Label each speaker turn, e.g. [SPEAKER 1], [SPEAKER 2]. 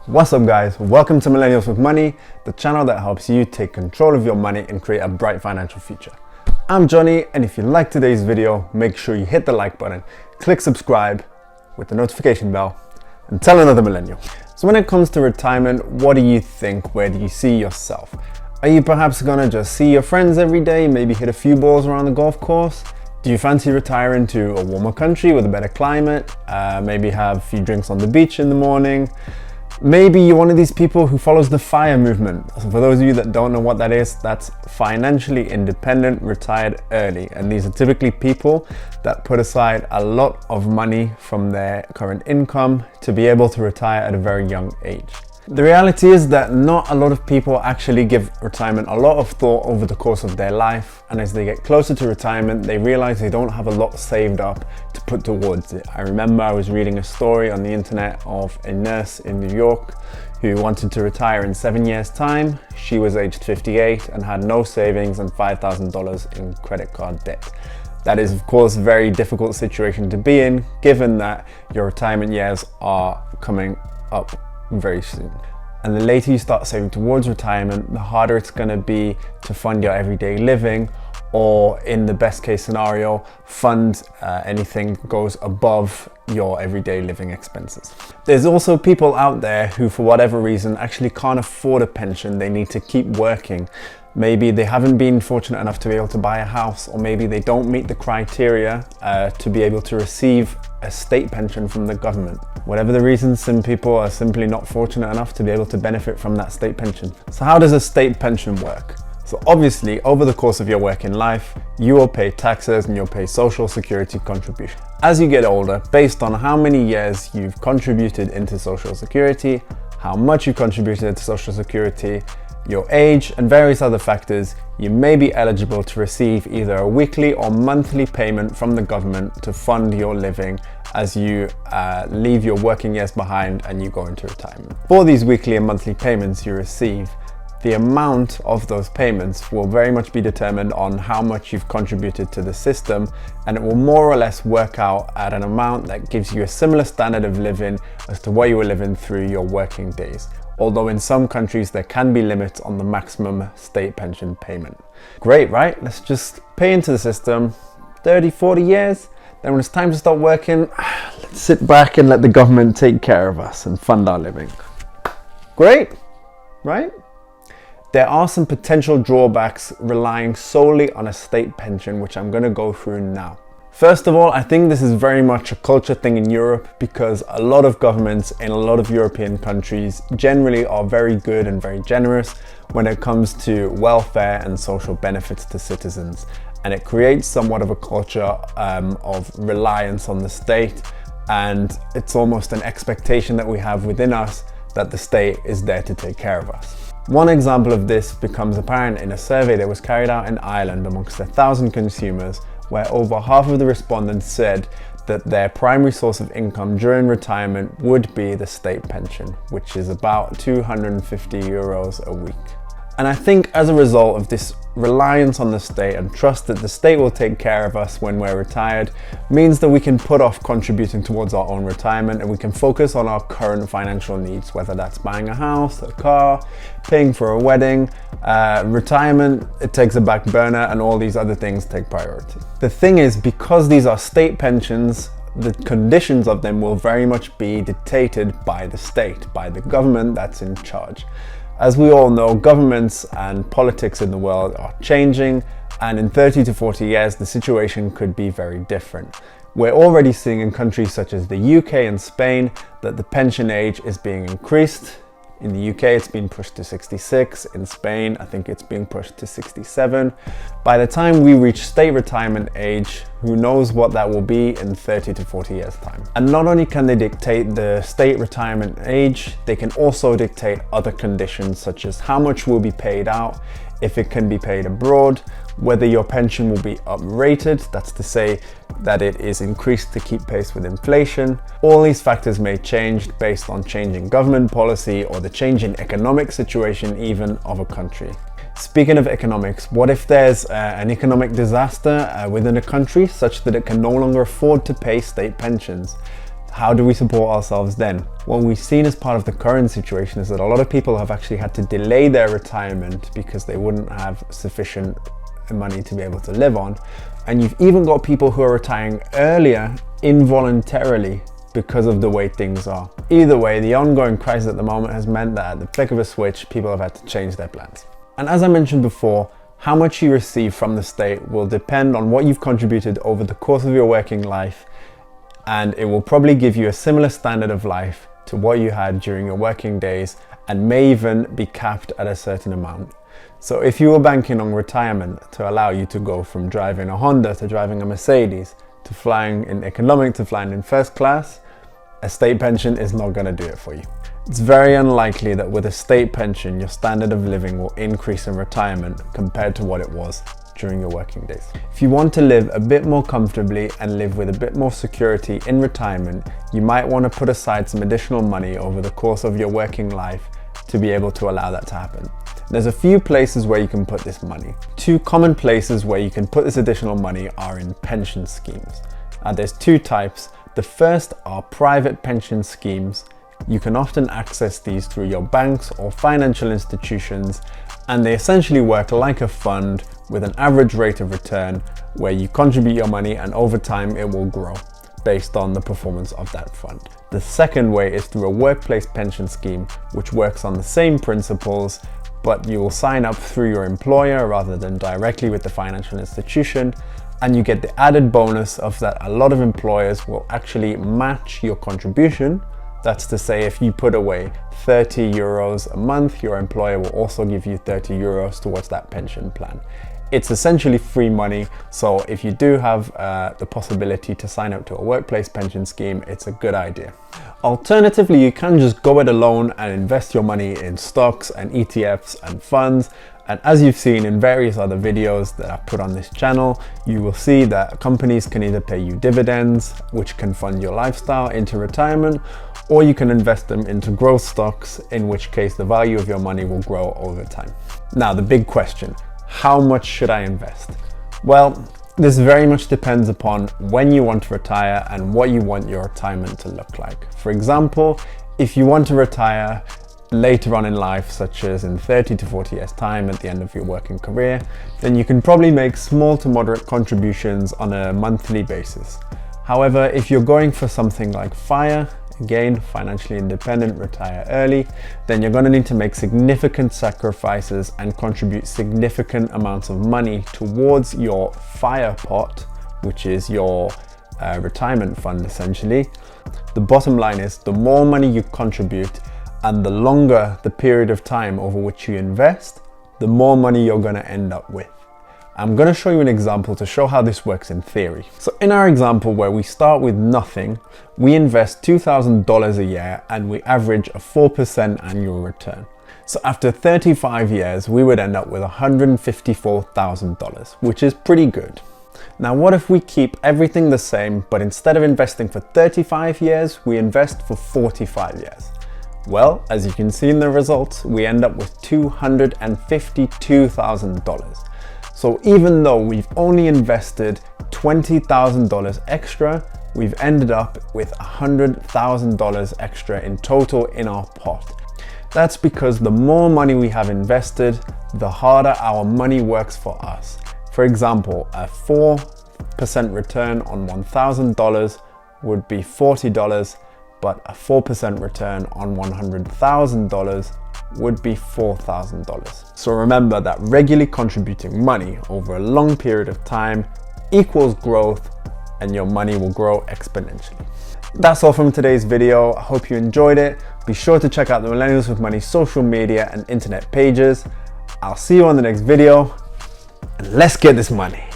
[SPEAKER 1] What's up guys, welcome to Millennials with Money, the channel that helps you take control of your money and create a bright financial future. I'm Johnny, and if you like today's video, make sure you hit the like button, click subscribe with the notification bell, and tell another millennial. So when it comes to retirement, what do you think? Where do you see yourself? Are you perhaps gonna just see your friends every day, maybe hit a few balls around the golf course? Do you fancy retiring to a warmer country with a better climate? Maybe have a few drinks on the beach in the morning? Maybe you're one of these people who follows the FIRE movement. So for those of you that don't know what that is, that's financially independent, retired early. And these are typically people that put aside a lot of money from their current income to be able to retire at a very young age. The reality is that not a lot of people actually give retirement a lot of thought over the course of their life, and as they get closer to retirement, they realize they don't have a lot saved up to put towards it. I remember I was reading a story on the internet of a nurse in New York who wanted to retire in 7 years' time. She was aged 58 and had no savings and $5,000 in credit card debt. That is, of course, a very difficult situation to be in, given that your retirement years are coming up very soon. And the later you start saving towards retirement, the harder it's going to be to fund your everyday living, or in the best case scenario, fund anything that goes above your everyday living expenses. There's also people out there who, for whatever reason, actually can't afford a pension. They need to keep working. Maybe they haven't been fortunate enough to be able to buy a house, or maybe they don't meet the criteria to be able to receive a state pension from the government. Whatever the reason, some people are simply not fortunate enough to be able to benefit from that state pension. So how does a state pension work? So obviously, over the course of your working life, you will pay taxes and you'll pay social security contribution. As you get older, based on how many years you've contributed into social security, how much you've contributed into social security, your age, and various other factors, you may be eligible to receive either a weekly or monthly payment from the government to fund your living as you leave your working years behind and you go into retirement. For these weekly and monthly payments you receive, the amount of those payments will very much be determined on how much you've contributed to the system, and it will more or less work out at an amount that gives you a similar standard of living as to what you were living through your working days. Although in some countries there can be limits on the maximum state pension payment. Great, right? Let's just pay into the system 30, 40 years. Then when it's time to start working, let's sit back and let the government take care of us and fund our living. Great, right? There are some potential drawbacks relying solely on a state pension, which I'm going to go through now. First of all, I think this is very much a culture thing in Europe, because a lot of governments in a lot of European countries generally are very good and very generous when it comes to welfare and social benefits to citizens. And it creates somewhat of a culture of reliance on the state, and it's almost an expectation that we have within us that the state is there to take care of us. One example of this becomes apparent in a survey that was carried out in Ireland amongst 1,000 consumers, where over half of the respondents said that their primary source of income during retirement would be the state pension, which is about 250 euros a week. And I think as a result of this reliance on the state and trust that the state will take care of us when we're retired, means that we can put off contributing towards our own retirement and we can focus on our current financial needs, whether that's buying a house, a car, paying for a wedding. Retirement, it takes a back burner, and all these other things take priority. The thing is, because these are state pensions, the conditions of them will very much be dictated by the state, by the government that's in charge. As we all know, governments and politics in the world are changing, and in 30 to 40 years, the situation could be very different. We're already seeing in countries such as the UK and Spain that the pension age is being increased. In the UK, it's been pushed to 66. In Spain, I think it's being pushed to 67. By the time we reach state retirement age, who knows what that will be in 30 to 40 years' time. And not only can they dictate the state retirement age, they can also dictate other conditions, such as how much will be paid out, if it can be paid abroad, whether your pension will be uprated, that's to say that it is increased to keep pace with inflation. All these factors may change based on changing government policy or the change in economic situation even of a country. Speaking of economics, what if there's an economic disaster within a country such that it can no longer afford to pay state pensions? How do we support ourselves then? What we've seen as part of the current situation is that a lot of people have actually had to delay their retirement because they wouldn't have sufficient money to be able to live on. And you've even got people who are retiring earlier involuntarily because of the way things are. Either way, the ongoing crisis at the moment has meant that at the flick of a switch, people have had to change their plans. And as I mentioned before, how much you receive from the state will depend on what you've contributed over the course of your working life, and it will probably give you a similar standard of life to what you had during your working days and may even be capped at a certain amount. So if you were banking on retirement to allow you to go from driving a Honda to driving a Mercedes to flying in economic to flying in first class, a state pension is not going to do it for you. It's very unlikely that with a state pension, your standard of living will increase in retirement compared to what it was during your working days. If you want to live a bit more comfortably and live with a bit more security in retirement, you might want to put aside some additional money over the course of your working life to be able to allow that to happen. There's a few places where you can put this money. Two common places where you can put this additional money are in pension schemes. There's two types. The first are private pension schemes. You can often access these through your banks or financial institutions, and they essentially work like a fund with an average rate of return where you contribute your money and over time it will grow based on the performance of that fund. The second way is through a workplace pension scheme, which works on the same principles, but you will sign up through your employer rather than directly with the financial institution, and you get the added bonus of that a lot of employers will actually match your contribution. That's to say, if you put away 30 euros a month, your employer will also give you 30 euros towards that pension plan. It's essentially free money, so if you do have the possibility to sign up to a workplace pension scheme, it's a good idea. Alternatively, you can just go it alone and invest your money in stocks and ETFs and funds. And as you've seen in various other videos that I've put on this channel, you will see that companies can either pay you dividends, which can fund your lifestyle into retirement, or you can invest them into growth stocks, in which case the value of your money will grow over time. Now, the big question, how much should I invest? Well, this very much depends upon when you want to retire and what you want your retirement to look like. For example, if you want to retire later on in life, such as in 30 to 40 years time at the end of your working career, then you can probably make small to moderate contributions on a monthly basis. However, if you're going for something like FIRE, again, financially independent, retire early, then you're going to need to make significant sacrifices and contribute significant amounts of money towards your FIRE pot, which is your retirement fund essentially. The bottom line is, the more money you contribute and the longer the period of time over which you invest, the more money you're going to end up with. I'm going to show you an example to show how this works in theory. So in our example where we start with nothing, we invest $2,000 a year and we average a 4% annual return. So after 35 years, we would end up with $154,000, which is pretty good. Now, what if we keep everything the same, but instead of investing for 35 years, we invest for 45 years? Well, as you can see in the results, we end up with $252,000. So even though we've only invested $20,000 extra, we've ended up with $100,000 extra in total in our pot. That's because the more money we have invested, the harder our money works for us. For example, a 4% return on $1,000 would be $40, but a 4% return on $100,000 would be $4,000. So remember that regularly contributing money over a long period of time equals growth, and your money will grow exponentially. That's all from today's video. I hope you enjoyed it. Be sure to check out the Millennials with Money social media and internet pages. I'll see you on the next video, and let's get this money.